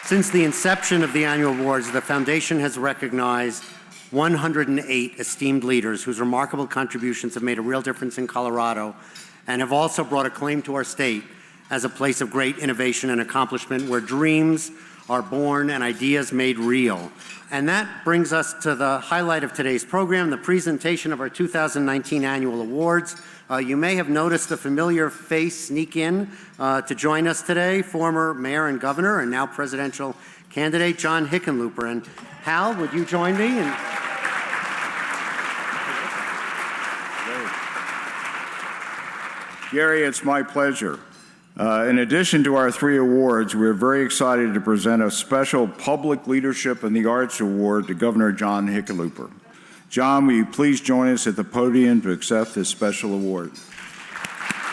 Since the inception of the annual awards, the Foundation has recognized 108 esteemed leaders whose remarkable contributions have made a real difference in Colorado and have also brought acclaim to our state as a place of great innovation and accomplishment where dreams are born and ideas made real. And that brings us to the highlight of today's program, the presentation of our 2019 annual awards. You may have noticed a familiar face sneak in to join us today, former mayor and governor and now presidential candidate John Hickenlooper. And Hal, would you join me? Gary, it's my pleasure. In addition to our 3 awards, we're very excited to present a special Public Leadership in the Arts Award to Governor John Hickenlooper. John, will you please join us at the podium to accept this special award?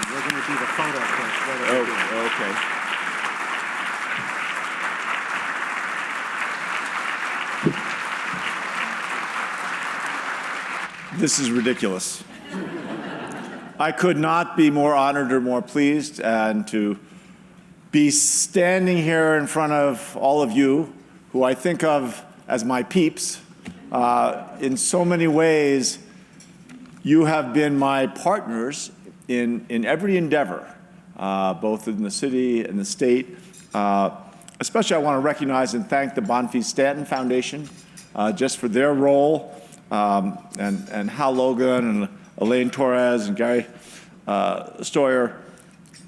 We're going to do the photo first. Oh, okay. This is ridiculous. I could not be more honored or more pleased and to be standing here in front of all of you who I think of as my peeps. In so many ways, you have been my partners in every endeavor, both in the city and the state. Especially I want to recognize and thank the Bonfils-Stanton Foundation just for their role, and Hal Logan and Elaine Torres and Gary Stoyer.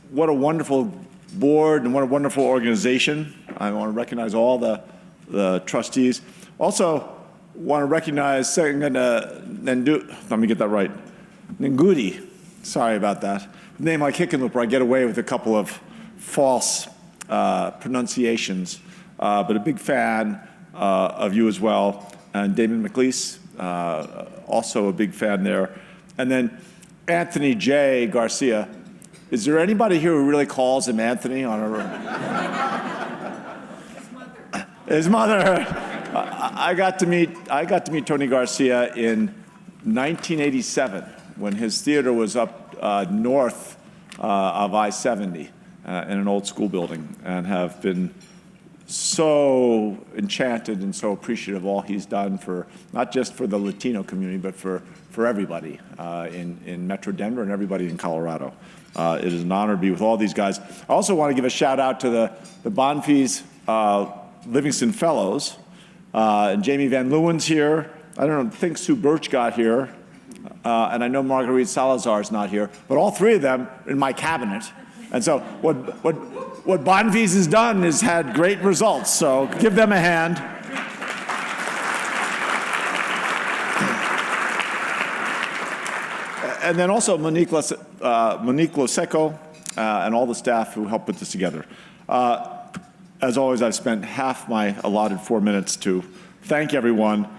What a wonderful board and what a wonderful organization. I want to recognize all the trustees. Also, want to recognize Senga, let me get that right, Nengudi. Sorry about that. With a name like Hickenlooper, I get away with a couple of false pronunciations, but a big fan of you as well. And Damon McLeese, also a big fan there. And then Anthony J. Garcia. Is there anybody here who really calls him Anthony on his mother? I got to meet Tony Garcia in 1987 when his theater was up north of I-70 in an old school building, and have been so enchanted and so appreciative of all he's done for not just for the Latino community, but for everybody in Metro Denver and everybody in Colorado. It is an honor to be with all these guys. I also want to give a shout out to the Bonfils Livingston Fellows. And Jamie Van Leeuwen's here. I don't think Sue Birch got here. And I know Marguerite Salazar's not here. But all 3 of them in my cabinet. And so what Bonfils has done is had great results. So give them a hand. And then also Monique Loseco and all the staff who helped put this together. As always, I've spent half my allotted 4 minutes to thank everyone.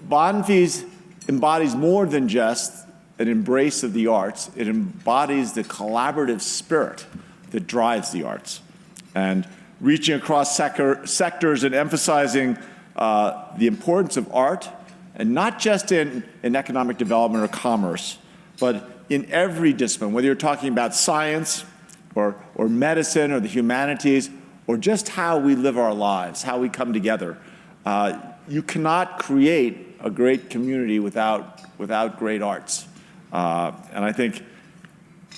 Bonfils embodies more than just an embrace of the arts. It embodies the collaborative spirit that drives the arts. And reaching across sectors and emphasizing the importance of art, and not just in economic development or commerce, but in every discipline, whether you're talking about science or medicine or the humanities, or just how we live our lives, how we come together. You cannot create a great community without great arts. And I think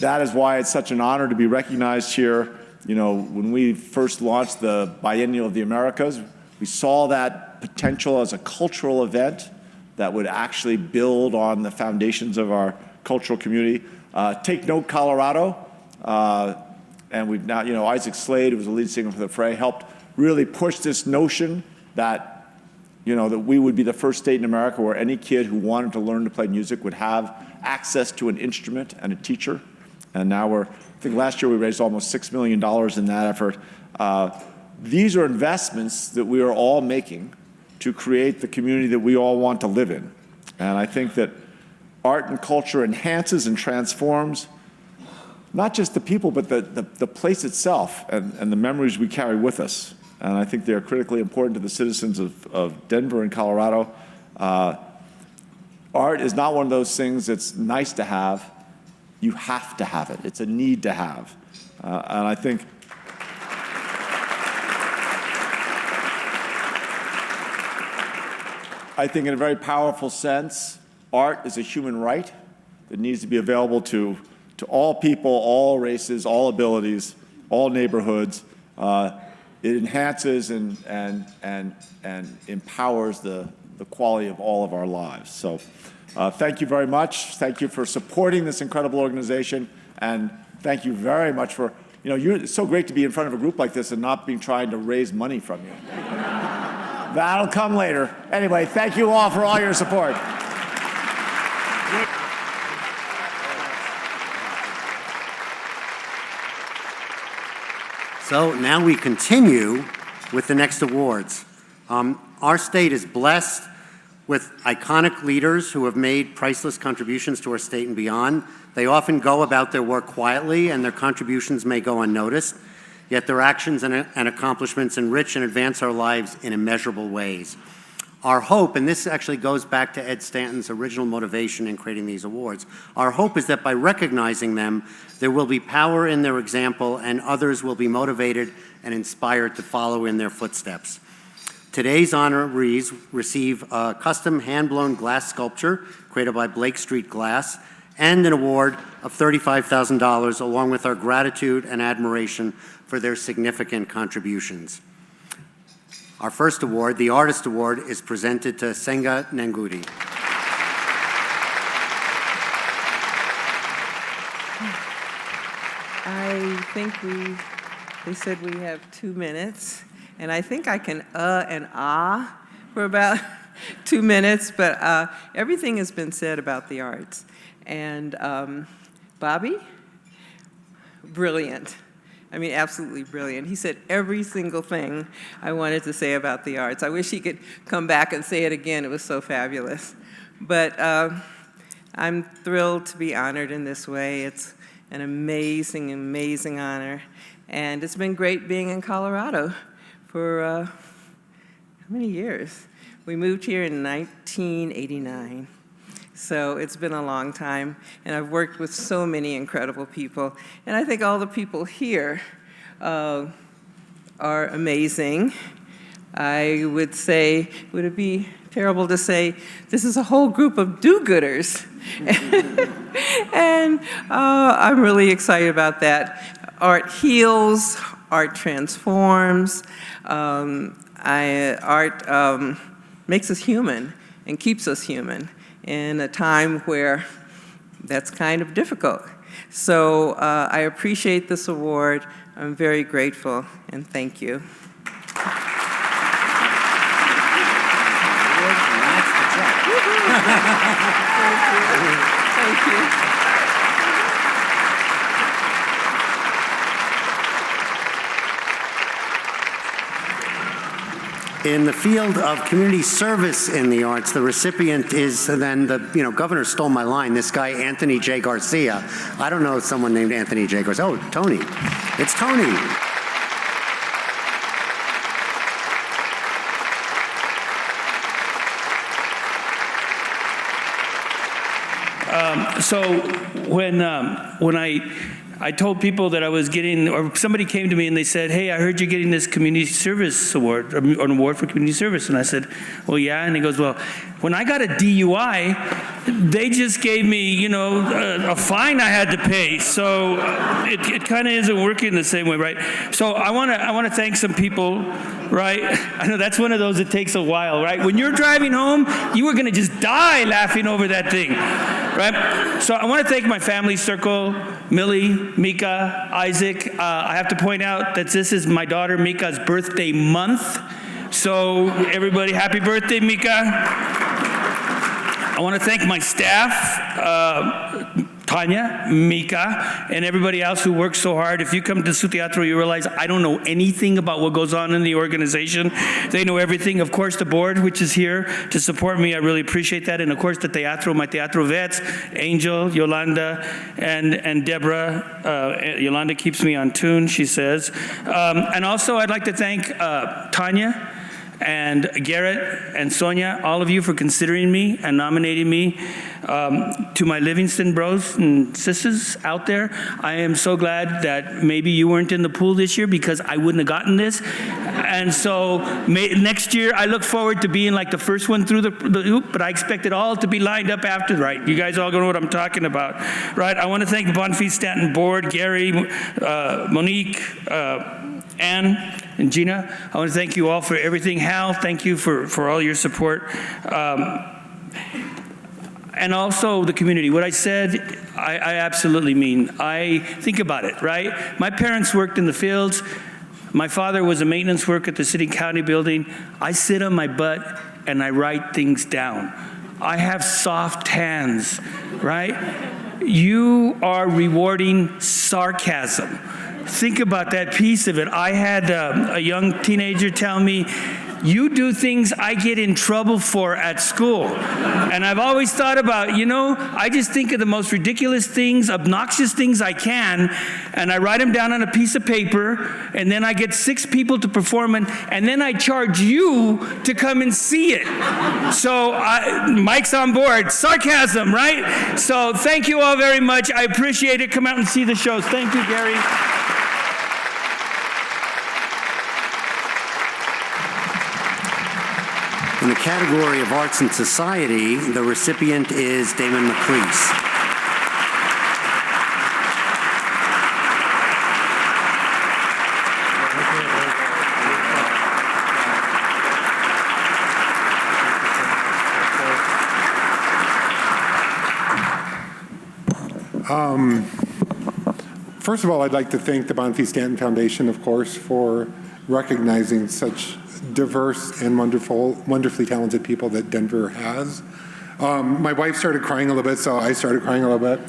that is why it's such an honor to be recognized here. You know, when we first launched the Biennial of the Americas, we saw that potential as a cultural event that would actually build on the foundations of our cultural community. Take note, Colorado. And we've now, you know, Isaac Slade, who was the lead singer for the Fray, helped really push this notion that, you know, that we would be the first state in America where any kid who wanted to learn to play music would have access to an instrument and a teacher. And now I think last year we raised almost $6 million in that effort. These are investments that we are all making to create the community that we all want to live in. And I think that art and culture enhances and transforms not just the people, but the place itself and the memories we carry with us. And I think they're critically important to the citizens of Denver and Colorado. Art is not one of those things that's nice to have. You have to have it. It's a need to have. And I think I think in a very powerful sense, art is a human right that needs to be available to all people, all races, all abilities, all neighborhoods. It enhances and empowers the quality of all of our lives. So thank you very much. Thank you for supporting this incredible organization, and thank you very much for, it's so great to be in front of a group like this and not being trying to raise money from you. That'll come later. Anyway, thank you all for all your support. So now we continue with the next awards. Our state is blessed with iconic leaders who have made priceless contributions to our state and beyond. They often go about their work quietly, and their contributions may go unnoticed, yet their actions and accomplishments enrich and advance our lives in immeasurable ways. Our hope, and this actually goes back to Ed Stanton's original motivation in creating these awards, our hope is that by recognizing them, there will be power in their example and others will be motivated and inspired to follow in their footsteps. Today's honorees receive a custom hand-blown glass sculpture created by Blake Street Glass and an award of $35,000, along with our gratitude and admiration for their significant contributions. Our first award, the Artist Award, is presented to Senga Nengudi. I think they said we have 2 minutes, and I think I can and ah for about 2 minutes, but everything has been said about the arts. And Bobby, brilliant. I mean, absolutely brilliant. He said every single thing I wanted to say about the arts. I wish he could come back and say it again. It was so fabulous. But I'm thrilled to be honored in this way. It's an amazing, amazing honor. And it's been great being in Colorado for how many years? We moved here in 1989. So it's been a long time, and I've worked with so many incredible people. And I think all the people here are amazing. I would say, would it be terrible to say, this is a whole group of do-gooders? And I'm really excited about that. Art heals, art transforms, art makes us human and keeps us human in a time where that's kind of difficult. So I appreciate this award. I'm very grateful, and thank you. Thank you. In the field of community service in the arts, the recipient is then governor stole my line, this guy, Anthony J. Garcia. I don't know someone named Anthony J. Garcia. Oh, Tony. It's Tony. So when I told people that I was getting, or somebody came to me and they said, hey, I heard you're getting this community service award, an award for community service. And I said, well, yeah. And he goes, well, when I got a DUI, they just gave me, a fine I had to pay. So it kind of isn't working the same way, right? So I want to thank some people, right? I know that's one of those that takes a while, right? When you're driving home, you were going to just die laughing over that thing, right? So I want to thank my family circle, Millie, Mika, Isaac. I have to point out that this is my daughter Mika's birthday month. So everybody, happy birthday, Mika. I want to thank my staff, Tanya, Mika, and everybody else who works so hard. If you come to Su Teatro, you realize I don't know anything about what goes on in the organization. They know everything. Of course, the board, which is here to support me, I really appreciate that. And of course, the teatro, my teatro vets, Angel, Yolanda, and Deborah. Yolanda keeps me on tune, she says. And also, I'd like to thank Tanya, and Garrett and Sonia, all of you for considering me and nominating me. To my Livingston bros and sisters out there, I am so glad that maybe you weren't in the pool this year because I wouldn't have gotten this. And so next year, I look forward to being like the first one through the hoop, but I expect it all to be lined up after, right? You guys all know what I'm talking about, right? I want to thank the Bonfils-Stanton board, Gary, Monique, Ann, and Gina. I want to thank you all for everything. Hal, thank you for all your support. And also the community. What I said, I absolutely mean. I think about it, right? My parents worked in the fields. My father was a maintenance worker at the city county building. I sit on my butt and I write things down. I have soft hands, right? You are rewarding sarcasm. Think about that piece of it. I had a young teenager tell me, you do things I get in trouble for at school. And I've always thought about, I just think of the most ridiculous things, obnoxious things I can, and I write them down on a piece of paper, and then I get 6 people to perform it, and then I charge you to come and see it. So Mike's on board. Sarcasm, right? So thank you all very much. I appreciate it. Come out and see the shows. Thank you, Gary. In the category of Arts and Society, the recipient is Damon McLeese. First of all, I'd like to thank the Bonfils-Stanton Foundation, of course, for recognizing such diverse and wonderfully talented people that Denver has. My wife started crying a little bit, so I started crying a little bit.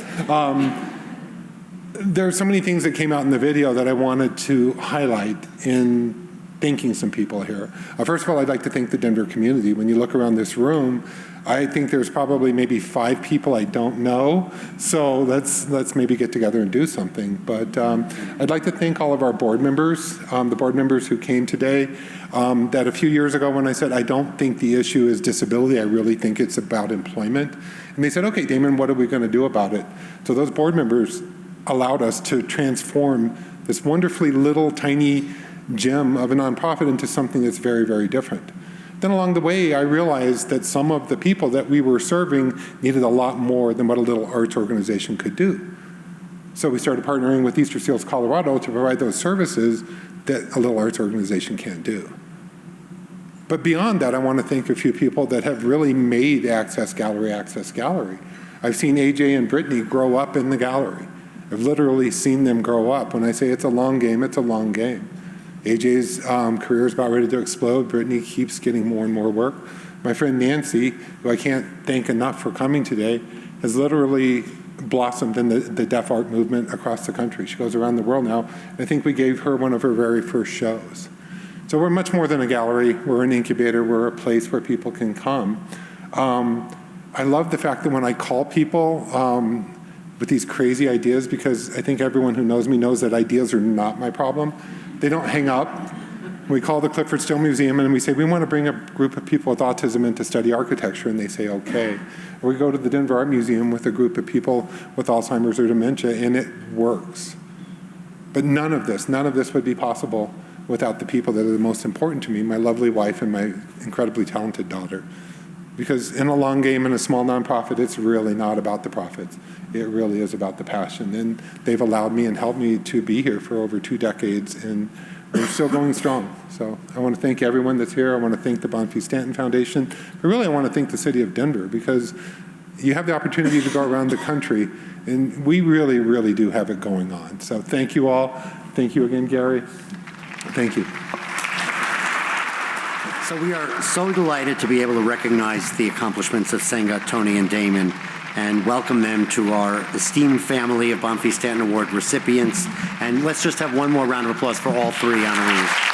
There are so many things that came out in the video that I wanted to highlight in thanking some people here. First of all, I'd like to thank the Denver community. When you look around this room, I think there's probably maybe 5 people I don't know, so let's maybe get together and do something. But I'd like to thank all of our board members, the board members who came today, that a few years ago when I said I don't think the issue is disability, I really think it's about employment. And they said, okay, Damon, what are we going to do about it? So those board members allowed us to transform this wonderfully little tiny gem of a nonprofit into something that's very, very different. Then along the way, I realized that some of the people that we were serving needed a lot more than what a little arts organization could do. So we started partnering with Easter Seals Colorado to provide those services that a little arts organization can't do. But beyond that, I want to thank a few people that have really made Access Gallery. I've seen AJ and Brittany grow up in the gallery. I've literally seen them grow up. When I say it's a long game, it's a long game. AJ's career is about ready to explode. Brittany keeps getting more and more work. My friend Nancy, who I can't thank enough for coming today, has literally blossomed in the deaf art movement across the country. She goes around the world now. I think we gave her one of her very first shows. So we're much more than a gallery. We're an incubator. We're a place where people can come. I love the fact that when I call people with these crazy ideas, because I think everyone who knows me knows that ideas are not my problem, they don't hang up. We call the Clifford Still Museum and we say, we want to bring a group of people with autism in to study architecture, and they say, okay. Or we go to the Denver Art Museum with a group of people with Alzheimer's or dementia, and it works. But none of this would be possible without the people that are the most important to me, my lovely wife and my incredibly talented daughter. Because in a long game, in a small nonprofit, it's really not about the profits. It really is about the passion. And they've allowed me and helped me to be here for over 2 decades, and we're still going strong. So I want to thank everyone that's here. I want to thank the Bonfils-Stanton Foundation. But really, I want to thank the city of Denver, because you have the opportunity to go around the country, and we really, really do have it going on. So thank you all. Thank you again, Gary. Thank you. So we are so delighted to be able to recognize the accomplishments of Senga, Tony, and Damon, and welcome them to our esteemed family of Bonfils-Stanton Award recipients. And let's just have one more round of applause for all 3 honorees.